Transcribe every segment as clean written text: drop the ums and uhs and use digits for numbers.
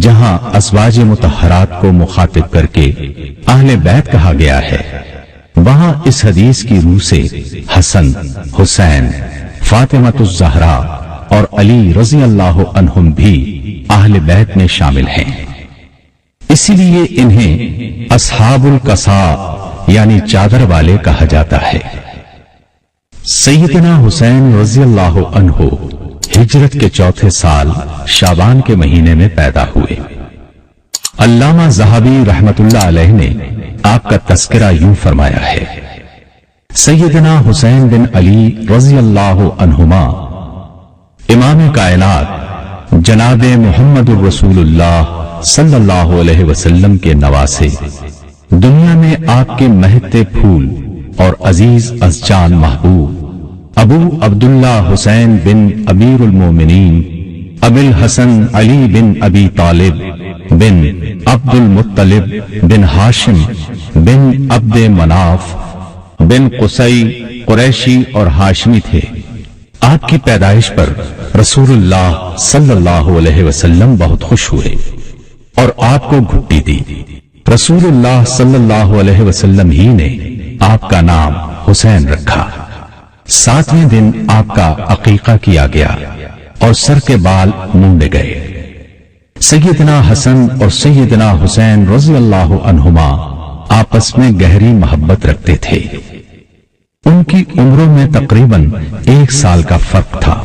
جہاں ازواج مطہرات کو مخاطب کر کے اہل بیت کہا گیا ہے، وہاں اس حدیث کی روح سے حسن، حسین، فاطمہ الزہرا اور علی رضی اللہ عنہم بھی اہل بیت میں شامل ہیں۔ اسی لیے انہیں اصحاب القصا یعنی چادر والے کہا جاتا ہے۔ سیدنا حسین رضی اللہ عنہ ہجرت کے چوتھے سال شعبان کے مہینے میں پیدا ہوئے۔ علامہ ذہبی رحمت اللہ علیہ نے آپ کا تذکرہ یوں فرمایا ہے، سیدنا حسین بن علی رضی اللہ عنہما امام کائنات جناب محمد الرسول اللہ صلی اللہ علیہ وسلم کے نواسے، دنیا میں آپ کے مہکتے پھول اور عزیز از جان محبوب ابو عبداللہ حسین بن امیر المومنین ابی الحسن علی بن ابی طالب بن عبد المطلب بن ہاشم بن عبد مناف بن قصی قریشی اور ہاشمی تھے۔ آپ کی پیدائش پر رسول اللہ صلی اللہ علیہ وسلم بہت خوش ہوئے اور آپ کو گھٹی دی۔ رسول اللہ صلی اللہ علیہ وسلم ہی نے آپ کا نام حسین رکھا۔ 7ویں دن آپ کا عقیقہ کیا گیا اور سر کے بال مونڈے گئے۔ سیدنا حسن اور سیدنا حسین رضی اللہ عنہما آپس میں گہری محبت رکھتے تھے۔ ان کی عمروں میں تقریباً 1 سال کا فرق تھا،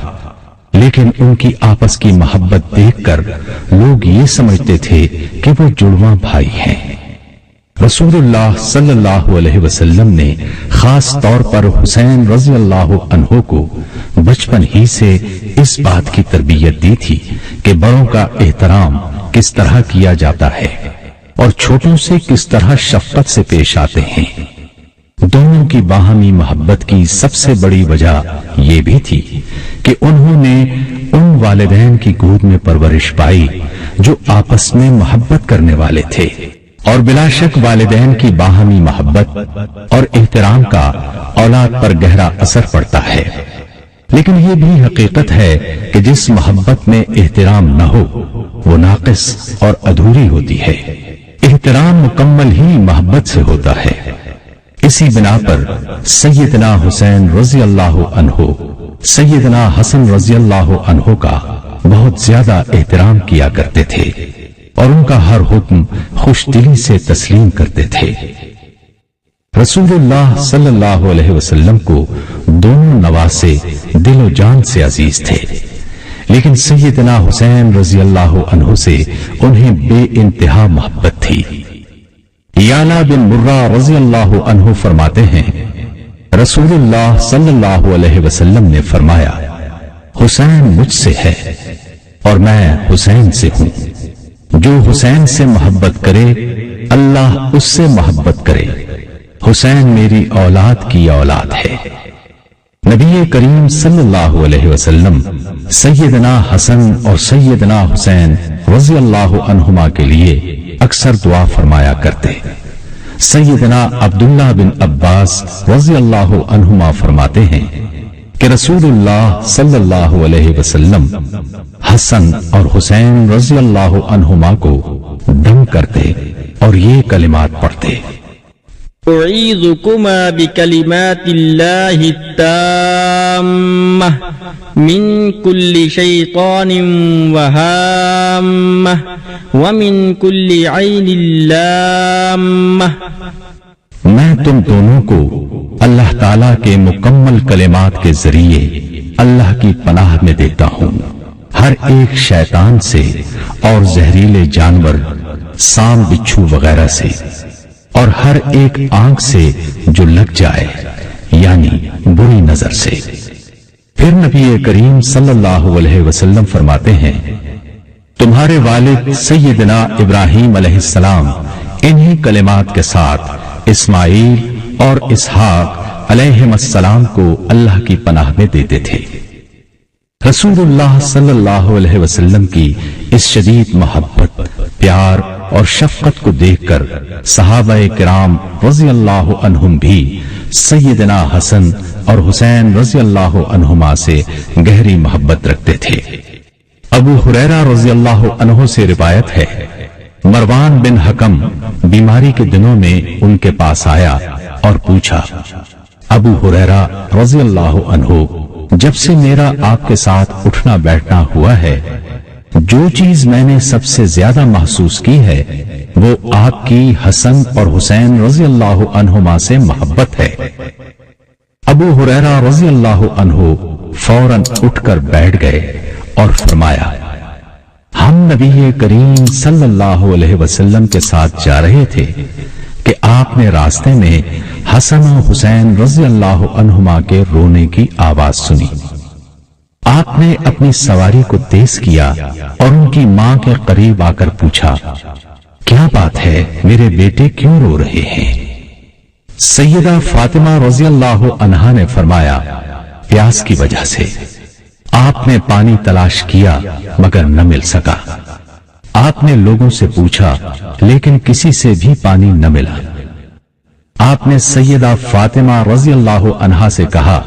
لیکن ان کی آپس کی محبت دیکھ کر لوگ یہ سمجھتے تھے کہ وہ جڑواں بھائی ہیں۔ رسول اللہ صلی اللہ علیہ وسلم نے خاص طور پر حسین رضی اللہ عنہ کو بچپن ہی سے اس بات کی تربیت دی تھی کہ بڑوں کا احترام کس طرح کیا جاتا ہے اور چھوٹوں سے کس طرح شفقت سے پیش آتے ہیں۔ دونوں کی باہمی محبت کی سب سے بڑی وجہ یہ بھی تھی کہ انہوں نے ان والدین کی گود میں پرورش پائی جو آپس میں محبت کرنے والے تھے، اور بلا شک والدین کی باہمی محبت اور احترام کا اولاد پر گہرا اثر پڑتا ہے۔ لیکن یہ بھی حقیقت ہے کہ جس محبت میں احترام نہ ہو وہ ناقص اور ادھوری ہوتی ہے۔ احترام مکمل ہی محبت سے ہوتا ہے۔ اسی بنا پر سیدنا حسین رضی اللہ عنہ سیدنا حسن رضی اللہ عنہ کا بہت زیادہ احترام کیا کرتے تھے اور ان کا ہر حکم خوش دلی سے تسلیم کرتے تھے۔ رسول اللہ صلی اللہ علیہ وسلم کو دونوں نواسے دل و جان سے عزیز تھے، لیکن سیدنا حسین رضی اللہ عنہ سے انہیں بے انتہا محبت تھی۔ یعلا بن مرہ رضی اللہ عنہ فرماتے ہیں، رسول اللہ صلی اللہ علیہ وسلم نے فرمایا، حسین مجھ سے ہے اور میں حسین سے ہوں۔ جو حسین سے محبت کرے اللہ اس سے محبت کرے۔ حسین میری اولاد کی اولاد ہے۔ نبی کریم صلی اللہ علیہ وسلم سیدنا حسن اور سیدنا حسین رضی اللہ عنہما کے لیے اکثر دعا فرمایا کرتے۔ سیدنا عبداللہ بن عباس رضی اللہ عنہما فرماتے ہیں کہ رسول اللہ صلی اللہ علیہ وسلم حسن اور حسین رضی اللہ عنہما کو دم کرتے اور یہ کلمات پڑھتے، اعیذکما بکلمات اللہ التامہ من کل شیطان وہامہ ومن کل عین لامہ۔ میں تم دونوں کو اللہ تعالیٰ کے مکمل کلمات کے ذریعے اللہ کی پناہ میں دیتا ہوں، ہر ایک شیطان سے اور زہریلے جانور، سام بچھو وغیرہ سے، اور ہر ایک آنکھ سے جو لگ جائے یعنی بری نظر سے۔ پھر نبی کریم صلی اللہ علیہ وسلم فرماتے ہیں، تمہارے والد سیدنا ابراہیم علیہ السلام انہی کلمات کے ساتھ اسماعیل اور اسحاق علیہم السلام کو اللہ کی پناہ میں دیتے تھے۔ رسول اللہ صلی اللہ علیہ وسلم کی اس شدید محبت، پیار اور شفقت کو دیکھ کر صحابہ کرام رضی اللہ عنہم بھی سیدنا حسن اور حسین رضی اللہ عنہما سے گہری محبت رکھتے تھے۔ ابو ہریرہ رضی اللہ عنہ سے روایت ہے، مروان بن حکم بیماری کے دنوں میں ان کے پاس آیا اور پوچھا، ابو ہریرہ رضی اللہ عنہ، جب سے میرا آپ کے ساتھ اٹھنا بیٹھنا ہوا ہے، جو چیز میں نے سب سے زیادہ محسوس کی ہے وہ آپ کی حسن اور حسین رضی اللہ عنہما سے محبت ہے۔ ابو ہریرہ رضی اللہ عنہ فوراً اٹھ کر بیٹھ گئے اور فرمایا، ہم نبی کریم صلی اللہ علیہ وسلم کے ساتھ جا رہے تھے کہ آپ نے راستے میں حسن و حسین رضی اللہ عنہما کے رونے کی آواز سنی۔ آپ نے اپنی سواری کو تیز کیا اور ان کی ماں کے قریب آ کر پوچھا، کیا بات ہے، میرے بیٹے کیوں رو رہے ہیں؟ سیدہ فاطمہ رضی اللہ عنہا نے فرمایا، پیاس کی وجہ سے۔ آپ نے پانی تلاش کیا مگر نہ مل سکا۔ آپ نے لوگوں سے پوچھا لیکن کسی سے بھی پانی نہ ملا۔ آپ نے سیدہ فاطمہ رضی اللہ عنہا سے کہا،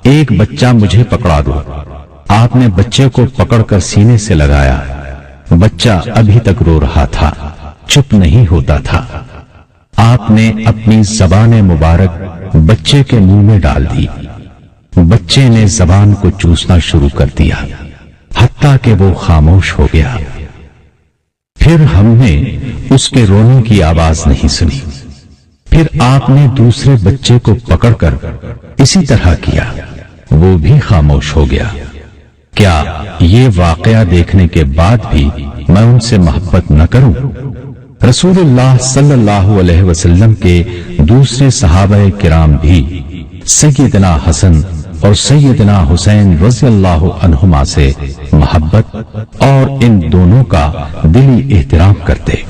ایک بچہ مجھے پکڑا دو۔ آپ نے بچے کو پکڑ کر سینے سے لگایا۔ بچہ ابھی تک رو رہا تھا، چپ نہیں ہوتا تھا۔ آپ نے اپنی زبان مبارک بچے کے منہ میں ڈال دی۔ بچے نے زبان کو چوسنا شروع کر دیا حتیٰ کہ وہ خاموش ہو گیا۔ پھر ہم نے اس کے رونے کی آواز نہیں سنی۔ پھر آپ نے دوسرے بچے کو پکڑ کر اسی طرح کیا، وہ بھی خاموش ہو گیا۔ کیا یہ واقعہ دیکھنے کے بعد بھی میں ان سے محبت نہ کروں؟ رسول اللہ صلی اللہ علیہ وسلم کے دوسرے صحابہ کرام بھی سیدنا حسن اور سیدنا حسین رضی اللہ عنہما سے محبت اور ان دونوں کا دلی احترام کرتے۔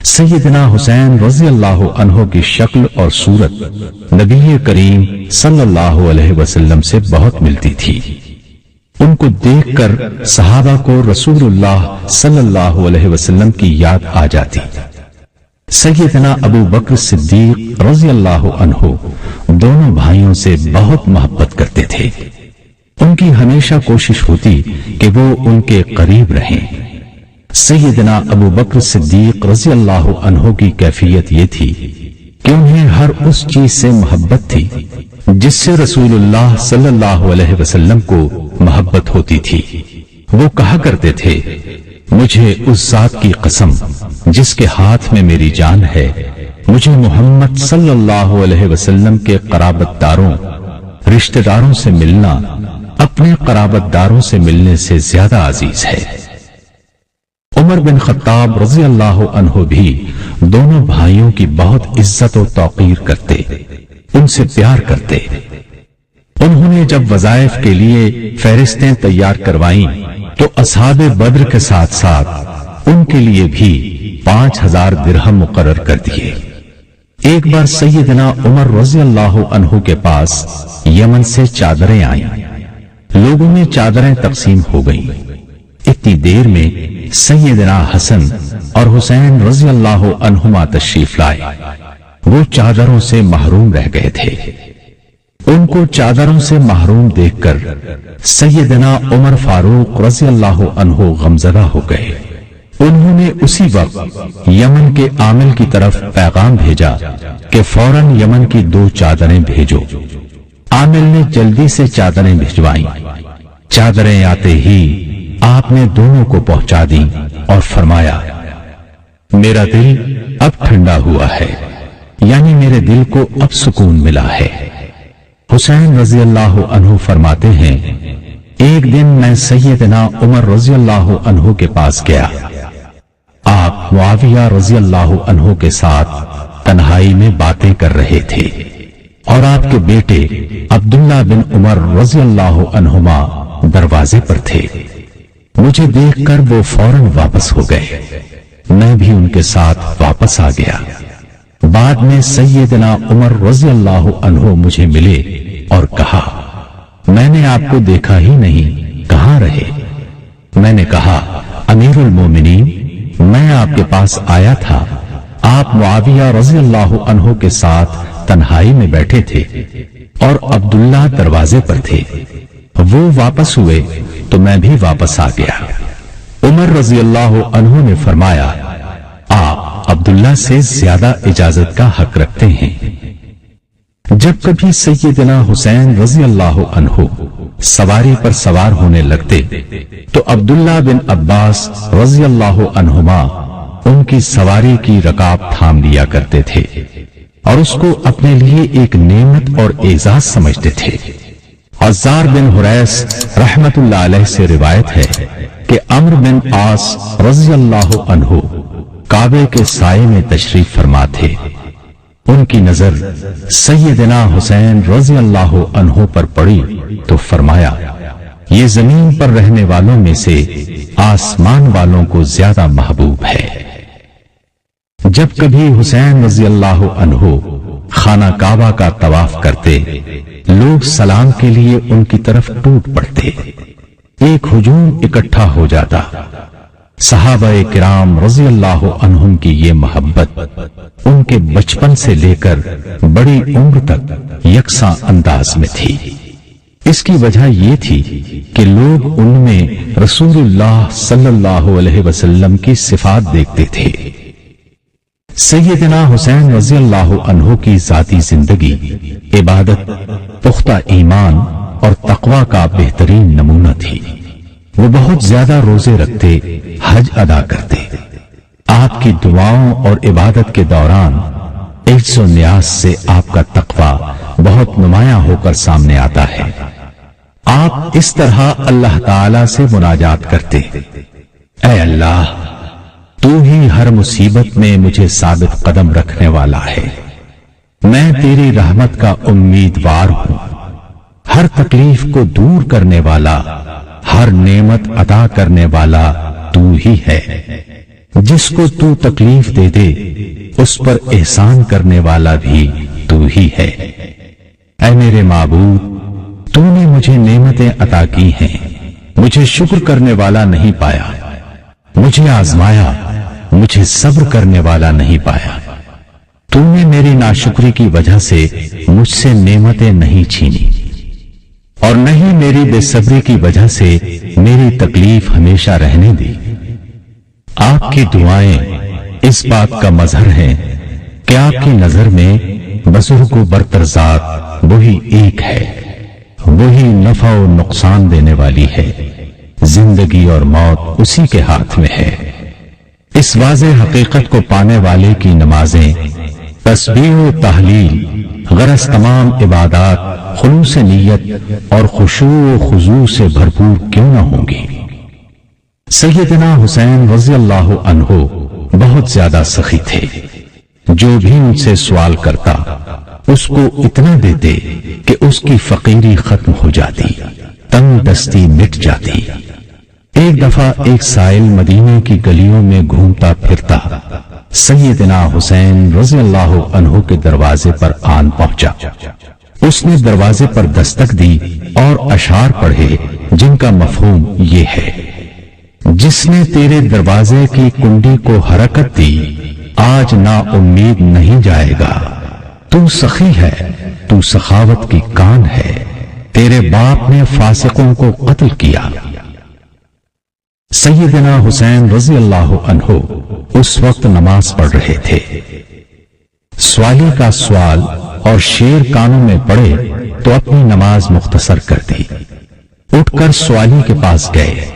سیدنا حسین رضی اللہ عنہ کی شکل اور صورت نبی کریم صلی اللہ علیہ وسلم سے بہت ملتی تھی۔ ان کو دیکھ کر صحابہ کو رسول اللہ صلی اللہ علیہ وسلم کی یاد آ جاتی۔ سیدنا ابو بکر صدیق رضی اللہ عنہ دونوں بھائیوں سے بہت محبت کرتے تھے۔ ان کی ہمیشہ کوشش ہوتی کہ وہ ان کے قریب رہیں۔ سیدنا ابو بکر صدیق رضی اللہ عنہ کی کیفیت یہ تھی کہ انہیں ہر اس چیز سے محبت تھی جس سے رسول اللہ صلی اللہ علیہ وسلم کو محبت ہوتی تھی۔ وہ کہا کرتے تھے، مجھے اس ذات کی قسم جس کے ہاتھ میں میری جان ہے، مجھے محمد صلی اللہ علیہ وسلم کے قرابت داروں رشتہ داروں سے ملنا اپنے قرابت داروں سے ملنے سے زیادہ عزیز ہے۔ عمر بن خطاب رضی اللہ عنہ بھی دونوں بھائیوں کی بہت عزت و توقیر کرتے، ان سے پیار کرتے۔ انہوں نے جب وظائف کے لیے فہرستیں تیار کروائیں تو اصحاب بدر کے ساتھ ساتھ ان کے لیے بھی 5000 درہم مقرر کر دیے۔ ایک بار سیدنا عمر رضی اللہ عنہ کے پاس یمن سے چادریں آئیں۔ لوگوں میں چادریں تقسیم ہو گئیں۔ اتنی دیر میں سیدنا حسن اور حسین رضی اللہ عنہما تشریف لائے۔ وہ چادروں سے محروم رہ گئے تھے۔ ان کو چادروں سے محروم دیکھ کر سیدنا عمر فاروق رضی اللہ عنہ غمزدہ ہو گئے۔ انہوں نے اسی وقت یمن کے عامل کی طرف پیغام بھیجا کہ فوراً یمن کی 2 چادریں بھیجو۔ عامل نے جلدی سے چادریں بھجوائیں۔ چادریں آتے ہی آپ نے دونوں کو پہنچا دی اور فرمایا، میرا دل اب ٹھنڈا ہوا ہے، یعنی میرے دل کو اب سکون ملا ہے۔ حسین رضی اللہ عنہ فرماتے ہیں، ایک دن میں سیدنا عمر رضی اللہ عنہ کے پاس گیا۔ آپ معاویہ رضی اللہ عنہ کے ساتھ تنہائی میں باتیں کر رہے تھے اور آپ کے بیٹے عبداللہ بن عمر رضی اللہ عنہما دروازے پر تھے۔ مجھے دیکھ کر وہ فوراً واپس ہو گئے۔ میں بھی ان کے ساتھ واپس آ گیا۔ بعد میں سیدنا عمر رضی اللہ عنہ مجھے ملے اور کہا، میں نے آپ کو دیکھا ہی نہیں، کہاں رہے؟ میں نے کہا، امیر المومنین، میں آپ کے پاس آیا تھا، آپ معاویہ رضی اللہ عنہ کے ساتھ تنہائی میں بیٹھے تھے اور عبداللہ دروازے پر تھے۔ وہ واپس ہوئے تو میں بھی واپس آ گیا۔ عمر رضی اللہ عنہ نے فرمایا، آپ عبداللہ سے زیادہ اجازت کا حق رکھتے ہیں۔ جب کبھی سیدنا حسین رضی اللہ عنہ سواری پر سوار ہونے لگتے تو عبداللہ بن عباس رضی اللہ عنہما ان کی سواری کی رکاب تھام لیا کرتے تھے اور اس کو اپنے لیے ایک نعمت اور اعزاز سمجھتے تھے۔ عزار بن حریث رحمت اللہ علیہ سے روایت ہے کہ عمرو بن عاص رضی اللہ عنہ کعبے کے سائے میں تشریف فرما تھے۔ ان کی نظر سیدنا حسین رضی اللہ عنہ پر پڑی تو فرمایا، یہ زمین پر رہنے والوں میں سے آسمان والوں کو زیادہ محبوب ہے۔ جب کبھی حسین رضی اللہ عنہ خانہ کعبہ کا طواف کرتے، لوگ سلام کے لیے ان کی طرف ٹوٹ پڑتے، ایک ہجوم اکٹھا ہو جاتا۔ صحابہ کرام رضی اللہ عنہم کی یہ محبت ان کے بچپن سے لے کر بڑی عمر تک یکساں انداز میں تھی۔ اس کی وجہ یہ تھی کہ لوگ ان میں رسول اللہ صلی اللہ علیہ وسلم کی صفات دیکھتے تھے۔ سیدنا حسین رضی اللہ عنہ کی ذاتی زندگی عبادت، پختہ ایمان اور تقوی کا بہترین نمونہ تھی۔ وہ بہت زیادہ روزے رکھتے، حج ادا کرتے۔ آپ کی دعاؤں اور عبادت کے دوران عجز و نیاز سے آپ کا تقوی بہت نمایاں ہو کر سامنے آتا ہے۔ آپ اس طرح اللہ تعالی سے مناجات کرتے، اے اللہ، تو ہی ہر مصیبت میں مجھے ثابت قدم رکھنے والا ہے، میں تیری رحمت کا امیدوار ہوں، ہر تکلیف کو دور کرنے والا، ہر نعمت عطا کرنے والا تو ہی ہے، جس کو تو تکلیف دے دے اس پر احسان کرنے والا بھی تو ہی ہے۔ اے میرے معبود، تو نے مجھے نعمتیں عطا کی ہیں، مجھے شکر کرنے والا نہیں پایا، مجھے آزمایا، مجھے صبر کرنے والا نہیں پایا۔ تو نے میری ناشکری کی وجہ سے مجھ سے نعمتیں نہیں چھینی، اور نہیں میری بے صبری کی وجہ سے میری تکلیف ہمیشہ رہنے دی۔ آپ کی دعائیں اس بات کا مظہر ہیں کہ آپ کی نظر میں بزرگ و برتر ذات وہی ایک ہے، وہی نفع و نقصان دینے والی ہے، زندگی اور موت اسی کے ہاتھ میں ہے۔ اس واضح حقیقت کو پانے والے کی نمازیں، تسبیح و تحلیل، غرض تمام عبادات خلوص نیت اور خشوع و خضوع سے بھرپور کیوں نہ ہوں گی۔ سیدنا حسین رضی اللہ عنہ بہت زیادہ سخی تھے، جو بھی ان سے سوال کرتا اس کو اتنا دیتے کہ اس کی فقیری ختم ہو جاتی، تنگ دستی مٹ جاتی۔ ایک دفعہ ایک سائل مدینے کی گلیوں میں گھومتا پھرتا سیدنا حسین رضی اللہ عنہ کے دروازے پر آن پہنچا۔ اس نے دروازے پر دستک دی اور اشعار پڑھے جن کا مفہوم یہ ہے، جس نے تیرے دروازے کی کنڈی کو حرکت دی آج نا امید نہیں جائے گا، تو سخی ہے، تو سخاوت کی کان ہے، تیرے باپ نے فاسقوں کو قتل کیا۔ سیدنا حسین رضی اللہ عنہ اس وقت نماز پڑھ رہے تھے۔ سوالی کا سوال اور شیر کانوں میں پڑے تو اپنی نماز مختصر کر دی۔ اٹھ کر سوالی کے پاس گئے،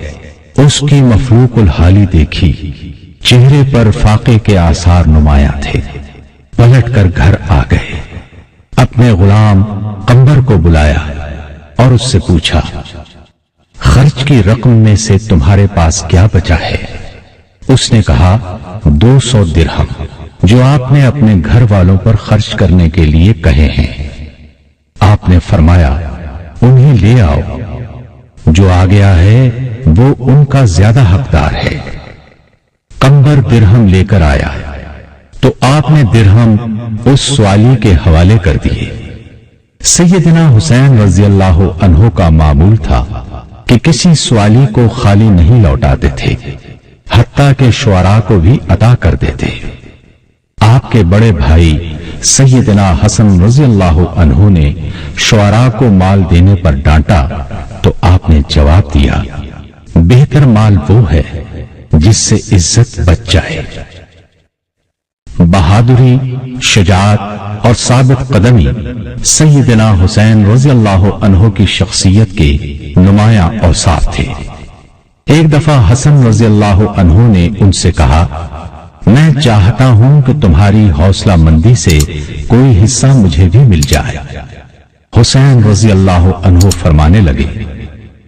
اس کی مفلوق الحالی دیکھی، چہرے پر فاقے کے آثار نمایاں تھے۔ پلٹ کر گھر آ گئے، اپنے غلام قمبر کو بلایا اور اس سے پوچھا، خرچ کی رقم میں سے تمہارے پاس کیا بچا ہے؟ اس نے کہا 200 درہم جو آپ نے اپنے گھر والوں پر خرچ کرنے کے لیے کہے ہیں۔ آپ نے فرمایا انہیں لے آؤ، جو آ گیا ہے وہ ان کا زیادہ حقدار ہے۔ قمبر درہم لے کر آیا تو آپ نے درہم اس سوالی کے حوالے کر دیے۔ سیدنا حسین رضی اللہ عنہ کا معمول تھا کہ کسی سوالی کو خالی نہیں لوٹاتے تھے، حتیٰ کہ شعراء کو بھی عطا کر دیتے۔ آپ کے بڑے بھائی سیدنا حسن رضی اللہ عنہ نے شعراء کو مال دینے پر ڈانٹا تو آپ نے جواب دیا، بہتر مال وہ ہے جس سے عزت بچ جائے۔ بہادری، شجاعت اور ثابت قدمی سیدنا حسین رضی اللہ عنہ کی شخصیت کے نمایاں اوصاف تھے۔ ایک دفعہ حسن رضی اللہ عنہ نے ان سے کہا، میں چاہتا ہوں کہ تمہاری حوصلہ مندی سے کوئی حصہ مجھے بھی مل جائے۔ حسین رضی اللہ عنہ فرمانے لگے،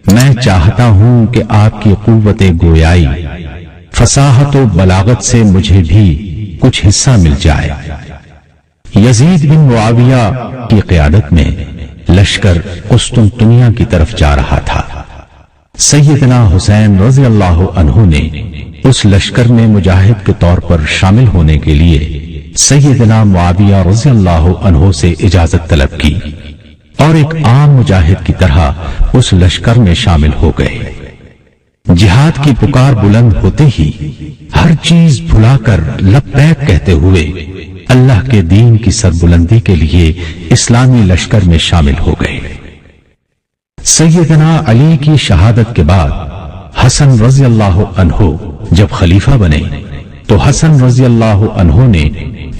میں چاہتا ہوں کہ آپ کی قوت گویائی، فصاحت و بلاغت سے مجھے بھی کچھ حصہ مل جائے۔ یزید بن معاویہ کی قیادت میں لشکر قسطنطنیہ کی طرف جا رہا تھا۔ سیدنا حسین رضی اللہ عنہ نے اس لشکر میں مجاہد کے طور پر شامل ہونے کے لیے سیدنا معاویہ رضی اللہ عنہ سے اجازت طلب کی اور ایک عام مجاہد کی طرح اس لشکر میں شامل ہو گئے۔ جہاد کی پکار بلند ہوتے ہی ہر چیز بھلا کر لبیک کہتے ہوئے اللہ کے دین کی سربلندی کے لیے اسلامی لشکر میں شامل ہو گئے۔ سیدنا علی کی شہادت کے بعد حسن رضی اللہ عنہ جب خلیفہ بنے تو حسن رضی اللہ عنہ نے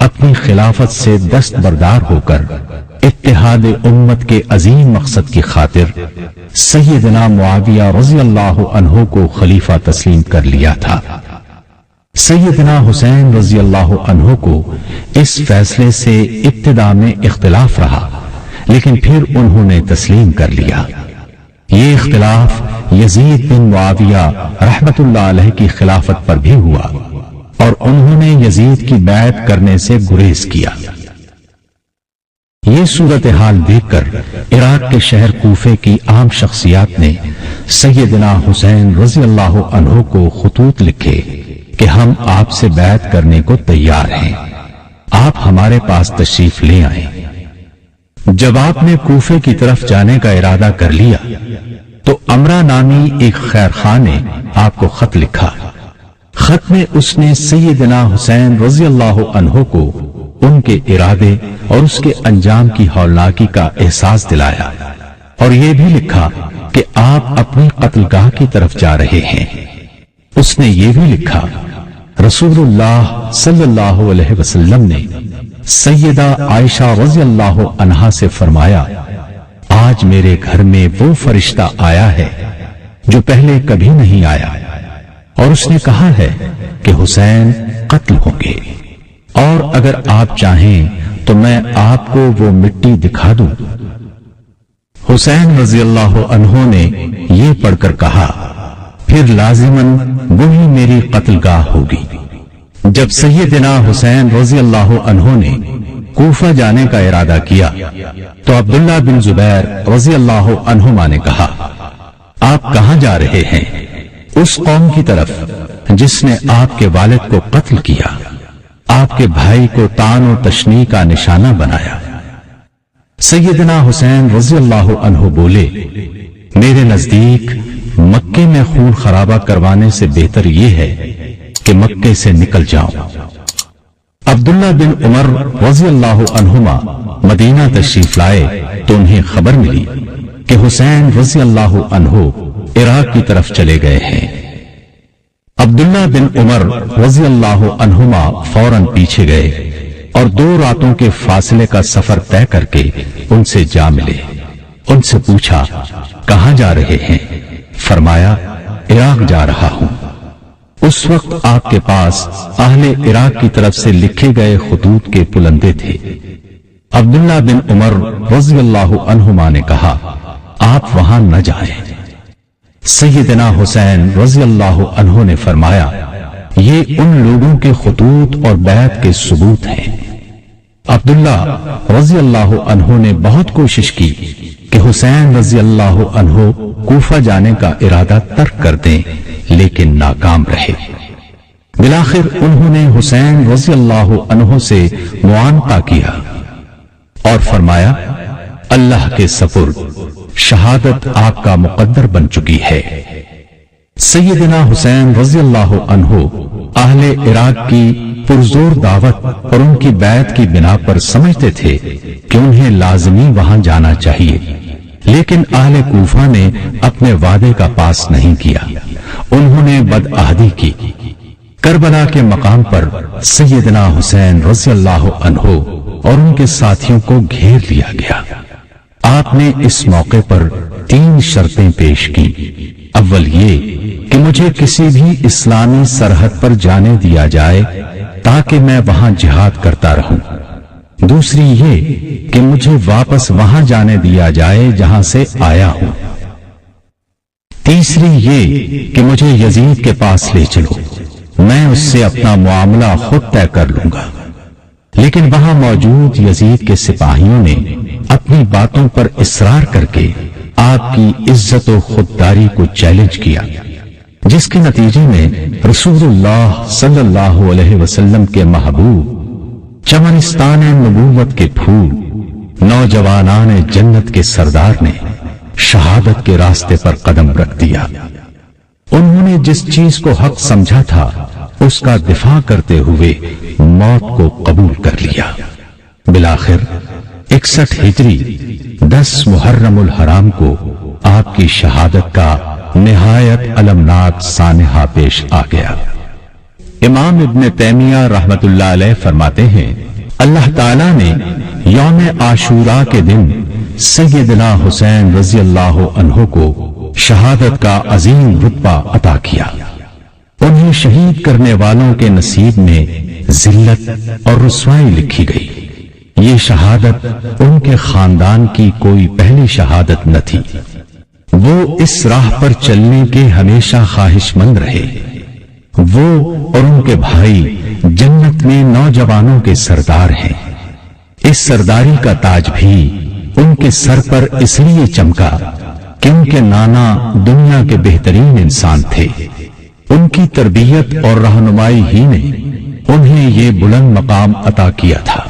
اپنی خلافت سے دستبردار ہو کر اتحاد امت کے عظیم مقصد کی خاطر سیدنا معاویہ رضی اللہ عنہ کو خلیفہ تسلیم کر لیا تھا۔ سیدنا حسین رضی اللہ عنہ کو اس فیصلے سے ابتدا میں اختلاف رہا، لیکن پھر انہوں نے تسلیم کر لیا۔ یہ اختلاف یزید بن معاویہ رحمت اللہ علیہ کی خلافت پر بھی ہوا اور انہوں نے یزید کی بیعت کرنے سے گریز کیا۔ یہ صورتحال دیکھ کر عراق کے شہر کوفے کی عام شخصیات نے سیدنا حسین رضی اللہ عنہ کو خطوط لکھے کہ ہم آپ سے بیعت کرنے کو تیار ہیں، آپ ہمارے پاس تشریف لے آئیں۔ جب آپ نے کوفے کی طرف جانے کا ارادہ کر لیا تو امرا نامی ایک خیر خواہ نے آپ کو خط لکھا۔ خط میں اس نے سیدنا حسین رضی اللہ عنہ کو ان کے ارادے اور اس کے انجام کی ہولناکی کا احساس دلایا اور یہ بھی لکھا کہ آپ اپنی قتل گاہ کی طرف جا رہے ہیں۔ اس نے یہ بھی لکھا، رسول اللہ صلی اللہ علیہ وسلم نے سیدہ عائشہ رضی اللہ عنہا سے فرمایا، آج میرے گھر میں وہ فرشتہ آیا ہے جو پہلے کبھی نہیں آیا، اور اس نے کہا ہے کہ حسین قتل ہوں گے، اور اگر آپ چاہیں تو میں آپ کو وہ مٹی دکھا دوں۔ حسین رضی اللہ عنہ نے یہ پڑھ کر کہا، پھر لازماً وہی میری قتل گاہ ہوگی۔ جب سیدنا حسین رضی اللہ عنہ نے کوفہ جانے کا ارادہ کیا تو عبداللہ بن زبیر رضی اللہ عنہما نے کہا، آپ کہاں جا رہے ہیں؟ اس قوم کی طرف جس نے آپ کے والد کو قتل کیا، آپ کے بھائی کو طعن و تشنیع کا نشانہ بنایا۔ سیدنا حسین رضی اللہ عنہ بولے، میرے نزدیک مکے میں خون خرابہ کروانے سے بہتر یہ ہے کہ مکے سے نکل جاؤں۔ عبداللہ بن عمر رضی اللہ عنہما مدینہ تشریف لائے تو انہیں خبر ملی کہ حسین رضی اللہ عنہ عراق کی طرف چلے گئے ہیں۔ عبداللہ بن عمر رضی اللہ عنہما فوراً پیچھے گئے اور 2 راتوں کے فاصلے کا سفر طے کر کے ان سے جا ملے۔ ان سے پوچھا، کہاں جا رہے ہیں؟ فرمایا، عراق جا رہا ہوں۔ اس وقت آپ کے پاس اہل عراق کی طرف سے لکھے گئے خطوط کے پلندے تھے۔ عبداللہ بن عمر رضی اللہ عنہما نے کہا، آپ وہاں نہ جائیں۔ سیدنا حسین رضی اللہ عنہ نے فرمایا، یہ ان لوگوں کے خطوط اور بیعت کے ثبوت ہیں۔ عبداللہ رضی اللہ عنہ نے بہت کوشش کی کہ حسین رضی اللہ عنہ کوفہ جانے کا ارادہ ترک کر دیں، لیکن ناکام رہے۔ بالآخر انہوں نے حسین رضی اللہ عنہ سے معانقہ کیا اور فرمایا، اللہ کے سپرد، شہادت آپ کا مقدر بن چکی ہے۔ سیدنا حسین رضی اللہ عنہ اہل عراق کی پرزور دعوت اور ان کی بیعت کی بنا پر سمجھتے تھے کہ انہیں لازمی وہاں جانا چاہیے، لیکن اہل کوفہ نے اپنے وعدے کا پاس نہیں کیا، انہوں نے بدعہدی کی۔ کربلا کے مقام پر سیدنا حسین رضی اللہ عنہ اور ان کے ساتھیوں کو گھیر لیا گیا۔ آپ نے اس موقع پر 3 شرطیں پیش کی۔ اول یہ کہ مجھے کسی بھی اسلامی سرحد پر جانے دیا جائے تاکہ میں وہاں جہاد کرتا رہوں۔ دوسری یہ کہ مجھے واپس وہاں جانے دیا جائے جہاں سے آیا ہوں۔ تیسری یہ کہ مجھے یزید کے پاس لے چلو، میں اس سے اپنا معاملہ خود طے کر لوں گا۔ لیکن وہاں موجود یزید کے سپاہیوں نے اپنی باتوں پر اصرار کر کے آپ کی عزت و خودداری کو چیلنج کیا، جس کے نتیجے میں رسول اللہ صلی اللہ علیہ وسلم کے محبوب، چمنستان نبوت کے پھول، نوجوانان جنت کے سردار نے شہادت کے راستے پر قدم رکھ دیا۔ انہوں نے جس چیز کو حق سمجھا تھا اس کا دفاع کرتے ہوئے موت کو قبول کر لیا۔ بالآخر 61 ہجری 10 محرم الحرام کو آپ کی شہادت کا نہایت المناک سانحہ پیش آ گیا۔ امام ابن تیمیہ رحمت اللہ علیہ فرماتے ہیں، اللہ تعالیٰ نے یوم عاشوراء کے دن سیدنا حسین رضی اللہ عنہ کو شہادت کا عظیم رتبہ عطا کیا۔ انہیں شہید کرنے والوں کے نصیب میں ذلت اور رسوائی لکھی گئی۔ یہ شہادت ان کے خاندان کی کوئی پہلی شہادت نہ تھی۔ وہ اس راہ پر چلنے کے ہمیشہ خواہش مند رہے۔ وہ اور ان کے بھائی جنت میں نوجوانوں کے سردار ہیں۔ اس سرداری کا تاج بھی ان کے سر پر اس لیے چمکا کہ ان کے نانا دنیا کے بہترین انسان تھے۔ ان کی تربیت اور رہنمائی ہی نے انہیں یہ بلند مقام عطا کیا تھا۔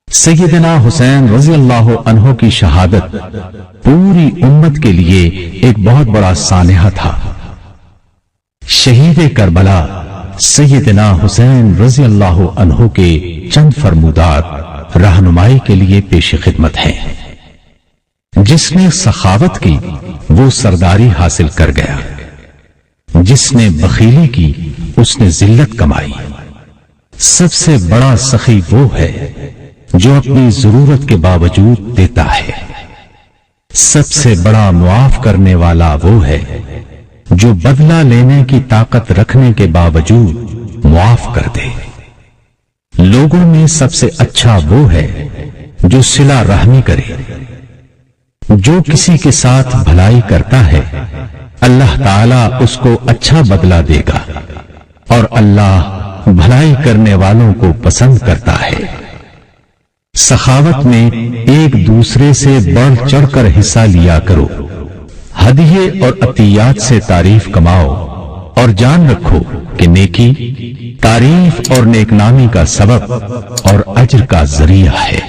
سیدنا حسین رضی اللہ عنہ کی شہادت پوری امت کے لیے ایک بہت بڑا سانحہ تھا۔ شہید کربلا سیدنا حسین رضی اللہ عنہ کے چند فرمودات رہنمائی کے لیے پیش خدمت ہیں۔ جس نے سخاوت کی وہ سرداری حاصل کر گیا، جس نے بخیلی کی اس نے ذلت کمائی۔ سب سے بڑا سخی وہ ہے جو اپنی ضرورت کے باوجود دیتا ہے۔ سب سے بڑا معاف کرنے والا وہ ہے جو بدلہ لینے کی طاقت رکھنے کے باوجود معاف کر دے۔ لوگوں میں سب سے اچھا وہ ہے جو صلہ رحمی کرے۔ جو کسی کے ساتھ بھلائی کرتا ہے اللہ تعالیٰ اس کو اچھا بدلہ دے گا، اور اللہ بھلائی کرنے والوں کو پسند کرتا ہے۔ سخاوت میں ایک دوسرے سے بڑھ چڑھ کر حصہ لیا کرو۔ ہدیے اور عطیات سے تعریف کماؤ، اور جان رکھو کہ نیکی، تعریف اور نیک نامی کا سبب اور اجر کا ذریعہ ہے۔